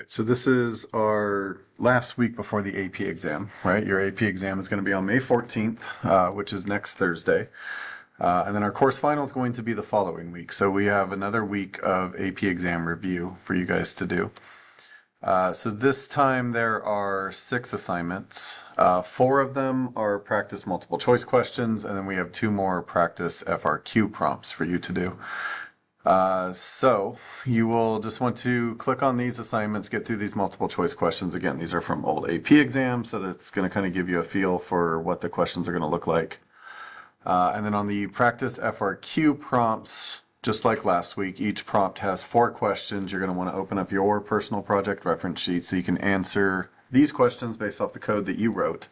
So this is our last week before the AP exam, right? Your AP exam is going to be on May 14th, which is next Thursday. And then our course final is going to be the following week. So we have another week of AP exam review for you guys to do. So this time there are 6 assignments. 4 of them are practice multiple choice questions, and then we have 2 more practice FRQ prompts for you to do. So you will just want to click on these assignments, get through these multiple choice questions. Again, these are from old AP exams, so that's going to kind of give you a feel for what the questions are going to look like. And then on the practice FRQ prompts, just like last week, each prompt has 4 questions. You're going to want to open up your personal project reference sheet so you can answer these questions based off the code that you wrote.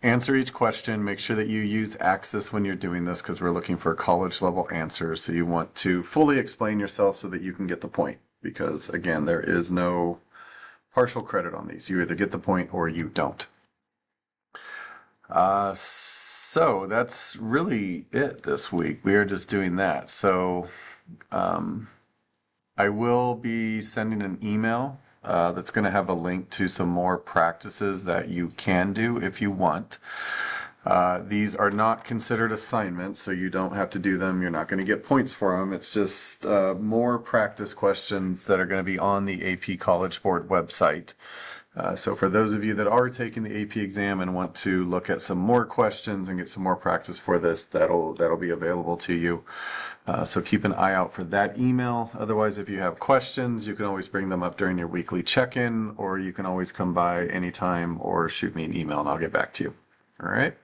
Answer each question. Make sure that you use Axis when you're doing this because we're looking for college level answers. So you want to fully explain yourself so that you can get the point. Because again, there is no partial credit on these. You either get the point or you don't. So that's really it this week. We are just doing that. So I will be sending an email that's going to have a link to some more practices that you can do if you want. These are not considered assignments, so you don't have to do them. You're not going to get points for them. It's just more practice questions that are going to be on the AP College Board website. So for those of you that are taking the AP exam and want to look at some more questions and get some more practice for this, that'll be available to you. So keep an eye out for that email. Otherwise, if you have questions, you can always bring them up during your weekly check-in, or you can always come by anytime or shoot me an email and I'll get back to you. All right.